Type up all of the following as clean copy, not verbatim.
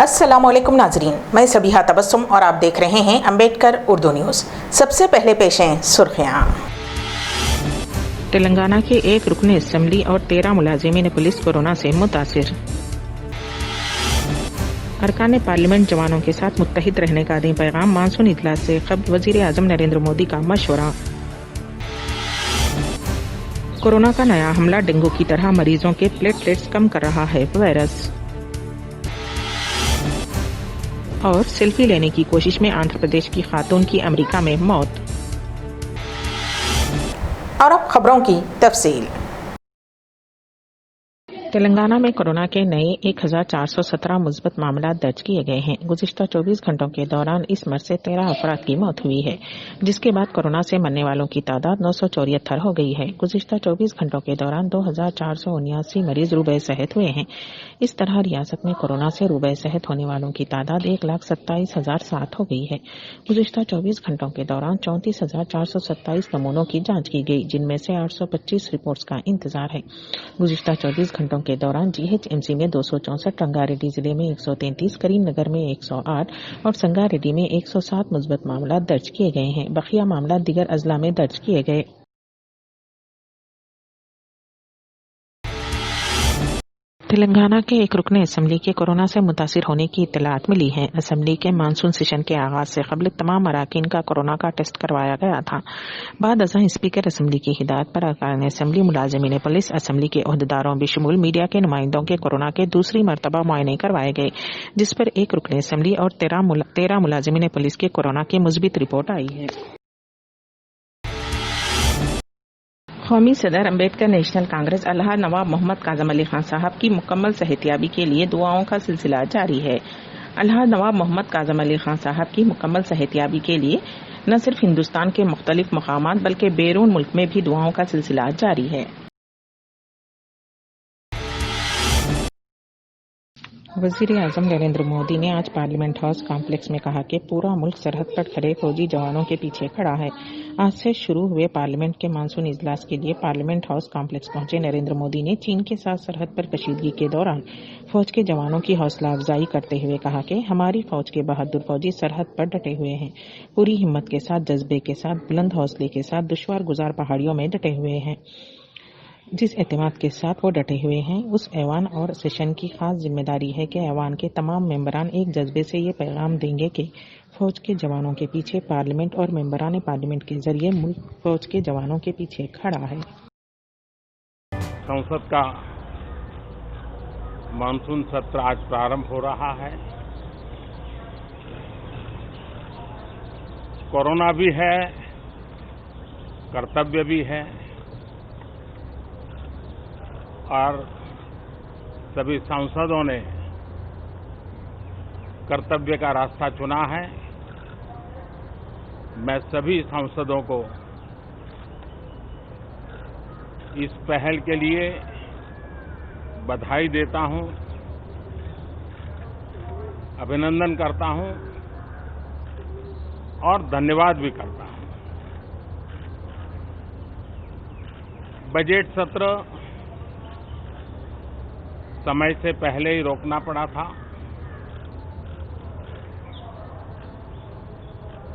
अस्सलामुअलैकुम नाजरीन, मैं सबीहा तबस्सुम और आप देख रहे हैं अम्बेडकर उर्दू न्यूज़। सबसे पहले पेश हैं सुर्खियाँ। तेलंगाना के एक रुकन असम्बली और 13 मुलाजिमीन पुलिस कोरोना से मुतासिर। अरकान पार्लियामेंट जवानों के साथ मुत्तहिद रहने का दें पैगाम, मानसून इजलास से कबल वजीर आजम नरेंद्र मोदी का मशवरा। कोरोना का नया हमला डेंगू की तरह मरीजों के प्लेटलेट्स कम कर रहा है वायरस। और सेल्फी लेने की कोशिश में आंध्र प्रदेश की खातून की अमेरिका में मौत। और अब खबरों की तफसील। तेलंगाना में कोरोना के नए 1417 मुस्बत मामला दर्ज किए गए हैं। गुज़िश्ता 24 घंटों के दौरान इस मर्ज से 13 अफराद की मौत हुई है, जिसके बाद कोरोना से मरने वालों की तादाद 974 हो गई है। गुज़िश्ता 24 घंटों के दौरान 2479 मरीज रुबे सेहत हुए हैं। इस तरह रियासत में कोरोना से रुबे सेहत होने वालों की तादाद 1,27,007 हो गई है। गुज़िश्ता 24 घंटों के दौरान 34,427 नमूनों की जाँच की गई, जिनमें से 825 रिपोर्ट्स का इंतजार है। गुज़िश्ता 24 घंटों के दौरान जीएचएमसी में 264, रंगारेड्डी जिले में 133, करीमनगर में 108 और संगारेड्डी में 107 मुस्बत मामला दर्ज किए गए हैं। बकिया मामला दीगर अजला में दर्ज किए गए। तेलंगाना के एक रुकन असम्बली के कोरोना से मुतासिर होने की इत्तलात मिली है। असम्बली के मानसून सेशन के आगाज से कबल तमाम अराकीन का कोरोना का टेस्ट करवाया गया था। बाद अज़ां स्पीकर असम्बली की हिदायत पर अरकान असम्बली, मुलाजिमीन पुलिस, असम्बली के ओहदेदारों बेशुमार मीडिया के नुमाइंदों के कोरोना के दूसरी मरतबा मुआयने करवाए गए, जिस पर एक रुकन असम्बली और 13 मुलाजिमीन पुलिस के कोरोना की मुस्बित रिपोर्ट आई है। कौमी सदर अम्बेडकर नेशनल कांग्रेस अलहाज नवाब मोहम्मद काज़म अली खान साहब की मुकम्मल सेहतियाबी के लिए दुआओं का सिलसिला जारी है। अलहाज नवाब मोहम्मद काज़म अली खान साहब की मुकम्मल सेहतियाबी के लिए न सिर्फ हिंदुस्तान के मुख्तलिफ मकामात बल्कि बैरून मुल्क में भी दुआओं का सिलसिला जारी है। वज़ीर आज़म नरेंद्र मोदी ने आज पार्लियामेंट हाउस कॉम्प्लेक्स में कहा कि पूरा मुल्क सरहद पर खड़े फौजी जवानों के पीछे खड़ा है। आज से शुरू हुए पार्लियामेंट के मानसून इजलास के लिए पार्लियामेंट हाउस कॉम्प्लेक्स पहुंचे नरेंद्र मोदी ने चीन के साथ सरहद पर कशीदगी के दौरान फौज के जवानों की हौसला अफजाई करते हुए कहा कि हमारी फौज के बहादुर फौजी सरहद पर डटे हुए हैं, पूरी हिम्मत के साथ, जज्बे के साथ, बुलंद हौसले के साथ दुश्वार गुजार पहाड़ियों में डटे हुए हैं। जिस एतमाद के साथ वो डटे हुए हैं, उस ऐवान और सेशन की खास जिम्मेदारी है कि ऐवान के तमाम मेंबरान एक जज्बे से ये पैगाम देंगे कि फौज के जवानों के पीछे पार्लियामेंट और मेंबरान पार्लियामेंट के जरिए मुल्क फौज के जवानों के पीछे खड़ा है। संसद का मानसून सत्र आज प्रारंभ हो रहा है। कोरोना भी है, कर्तव्य भी है और सभी सांसदों ने कर्तव्य का रास्ता चुना है। मैं सभी सांसदों को इस पहल के लिए बधाई देता हूं, अभिनंदन करता हूं और धन्यवाद भी करता हूं। बजट सत्र समय से पहले ही रोकना पड़ा था।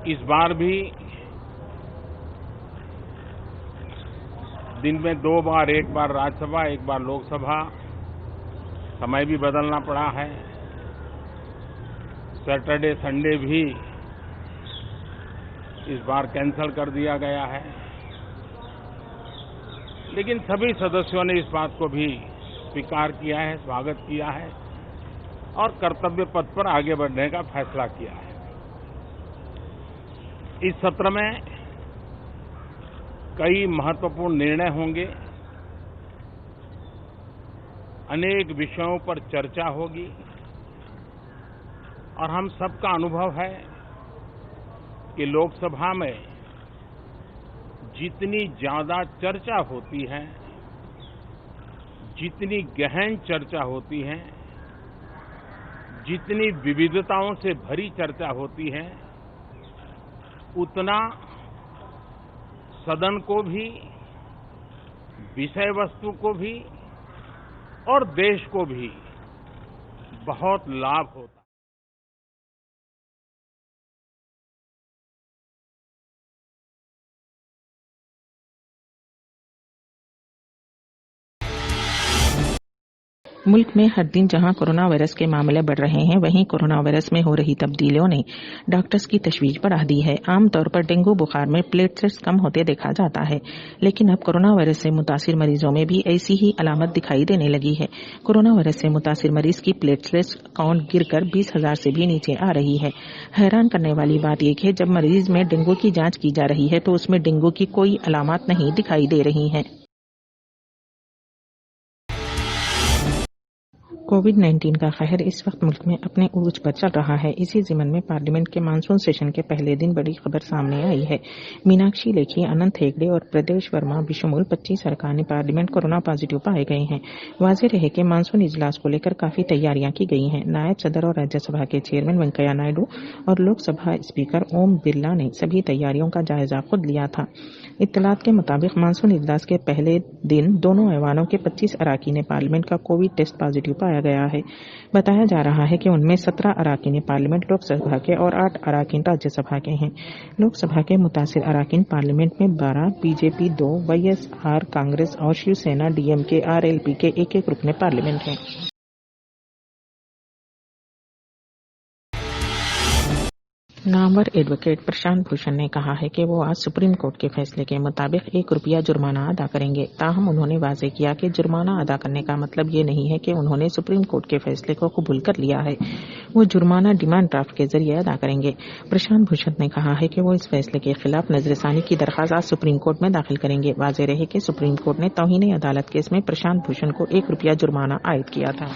इस बार भी दिन में 2 बार, एक बार राज्यसभा, एक बार लोकसभा, समय भी बदलना पड़ा है। सैटरडे संडे भी इस बार कैंसिल कर दिया गया है, लेकिन सभी सदस्यों ने इस बात को भी स्वीकार किया है, स्वागत किया है और कर्तव्य पथ पर आगे बढ़ने का फैसला किया है। इस सत्र में कई महत्वपूर्ण निर्णय होंगे, अनेक विषयों पर चर्चा होगी और हम सबका अनुभव है कि लोकसभा में जितनी ज्यादा चर्चा होती है, जितनी गहन चर्चा होती है, जितनी विविधताओं से भरी चर्चा होती है, उतना सदन को भी, विषय वस्तु को भी और देश को भी बहुत लाभ होता है। मुल्क में हर दिन जहां कोरोना वायरस के मामले बढ़ रहे हैं, वहीं कोरोना वायरस में हो रही तब्दीलियों ने डॉक्टर्स की तशवीश बढ़ा दी है। आमतौर पर डेंगू बुखार में प्लेटलेट्स कम होते देखा जाता है, लेकिन अब कोरोना वायरस से मुतासिर मरीजों में भी ऐसी ही अलामत दिखाई देने लगी है। कोरोना वायरस से मुतासिर मरीज की प्लेटलेट्स काउंट गिरकर 20,000 से भी नीचे आ रही है। हैरान करने वाली बात यह है, जब मरीज में डेंगू की जांच की जा रही है तो उसमें डेंगू की कोई अलामत नहीं दिखाई दे रही है। कोविड-19 का कहर इस वक्त मुल्क में अपने उरूज पर चल रहा है। इसी ज़िमन में पार्लियामेंट के मानसून सेशन के पहले दिन बड़ी खबर सामने आई है। मीनाक्षी लेखी, अनंत हेगड़े और प्रदेश वर्मा बिशमूल 25 अरकान पार्लियामेंट कोरोना पॉजिटिव पाए गए हैं। वाज़ेह रहे कि मानसून इजलास को लेकर काफ़ी तैयारियां की गई हैं। नायब सदर और राज्यसभा के चेयरमैन वेंकैया नायडू और लोकसभा स्पीकर ओम बिरला ने सभी तैयारियों का जायजा खुद लिया था। इत्तलात के मुताबिक मानसून इजलास के पहले दिन दोनों ऐवानों के 25 अरकान पार्लियामेंट का कोविड टेस्ट पॉजिटिव पाया गया है। बताया जा रहा है कि उनमें 17 अरकान पार्लियामेंट लोकसभा के और 8 अरकान राज्यसभा के हैं। लोकसभा के मुतासिर अरकान पार्लियामेंट में 12, बीजेपी 2, वाईएसआर कांग्रेस और शिवसेना डीएमके आरएलपी के एक रुकने पार्लियामेंट हैं। नामवर एडवोकेट प्रशांत भूषण ने कहा है कि वो आज सुप्रीम कोर्ट के फैसले के मुताबिक ₹1 जुर्माना अदा करेंगे। ताहम उन्होंने वाज़ेह किया कि जुर्माना अदा करने का मतलब ये नहीं है कि उन्होंने सुप्रीम कोर्ट के फैसले को कबूल कर लिया है। वो जुर्माना डिमांड ड्राफ्ट के जरिए अदा करेंगे। प्रशांत भूषण ने कहा है कि वो इस फैसले के खिलाफ नजरसानी की दरख्वास्त आज सुप्रीम कोर्ट में दाखिल करेंगे। वाज़ेह रहे कि सुप्रीम कोर्ट ने तौहीन अदालत केस में प्रशांत भूषण को ₹1 जुर्माना आयद किया था।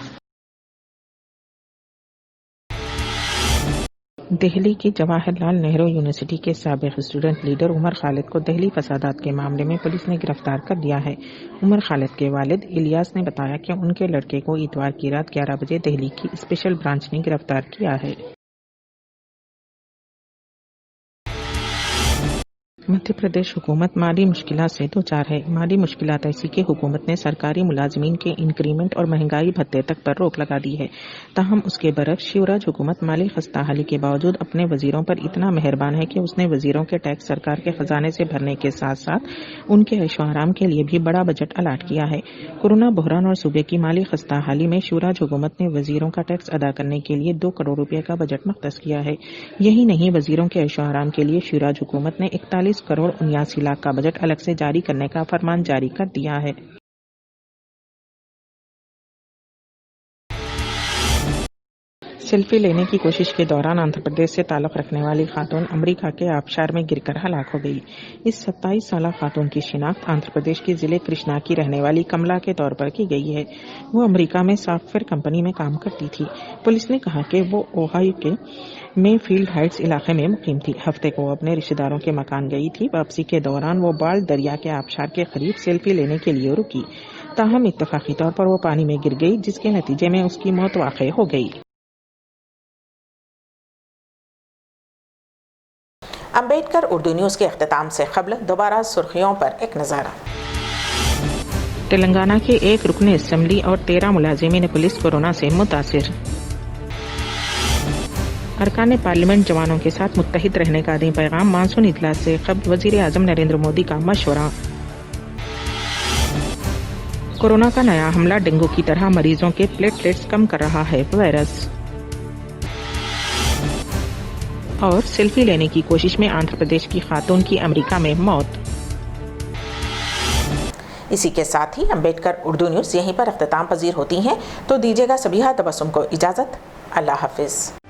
दिल्ली की जवाहरलाल नेहरू यूनिवर्सिटी के साबिक स्टूडेंट लीडर उमर खालिद को दिल्ली फसादात के मामले में पुलिस ने गिरफ्तार कर लिया है। उमर खालिद के वालिद इलियास ने बताया कि उनके लड़के को इतवार की रात 11 बजे दिल्ली की स्पेशल ब्रांच ने गिरफ्तार किया है। मध्य प्रदेश हुकूमत माली मुश्किलात से दो चार है। माली मुश्किलात ऐसी कि हुकूमत ने सरकारी मुलाजमीन के इंक्रीमेंट और महंगाई भत्ते तक पर रोक लगा दी है। ताहम उसके बरक्स शिवराज हुकूमत माली खस्ताहाली के बावजूद अपने वजीरों पर इतना मेहरबान है कि उसने वजीरों के टैक्स सरकार के खजाने से भरने के साथ साथ उनके ऐशो आराम के लिए भी बड़ा बजट अलाट किया है। कोरोना बहरान और सूबे की माली खस्ताहाली में शिवराज हुकूमत ने वजीरों का टैक्स अदा करने के लिए 2 करोड़ रुपए का बजट मुख्तस किया है। यही नहीं, वजीरों के ऐशो आराम के लिए शिवराज हुकूमत ने 41 करोड़ 79 लाख का बजट अलग से जारी करने का फरमान जारी कर दिया है। सेल्फी लेने की कोशिश के दौरान आंध्र प्रदेश से ताल्लुक रखने वाली खातून अमेरिका के आबशार में गिरकर हलाक हो गई। इस 27 साला खातून की शिनाख्त आंध्र प्रदेश के जिले कृष्णा की रहने वाली कमला के तौर पर की गई है। वो अमेरिका में सॉफ्टवेयर कंपनी में काम करती थी। पुलिस ने कहा कि वो ओहायो के मेफील्ड हाइट्स इलाके में मुकीम थी। हफ्ते को अपने रिश्तेदारों के मकान गई थी। वापसी के दौरान वो बाल दरिया के आबशार के करीब सेल्फी लेने के लिए रुकी। ताहम इत्तफाकी तौर पर वो पानी में गिर गई, जिसके नतीजे में उसकी मौत वाक़ई हो गई। अम्बेडकर उर्दू न्यूज़ के अख्तिताम से क़ब्ल दोबारा सुर्खियों पर एक नज़ारा। तेलंगाना के एक रुकन असम्बली और 13 मुलाजिमीन पुलिस कोरोना से मुतासिर। अरकान पार्लियामेंट जवानों के साथ मुत्तहिद रहने का दें पैगाम। मानसून इजलास से क़ब्ल वज़ीर आज़म नरेंद्र मोदी का मशवरा। कोरोना का नया हमला डेंगू की तरह मरीजों के प्लेटलेट्स कम कर रहा है वायरस। और सेल्फी लेने की कोशिश में आंध्र प्रदेश की खातून की अमेरिका में मौत। इसी के साथ ही अम्बेडकर उर्दू न्यूज़ यहीं पर अख्तिताम पजीर होती हैं। तो दीजिएगा सबीहा तबस्सुम को इजाज़त। अल्लाह हाफिज़।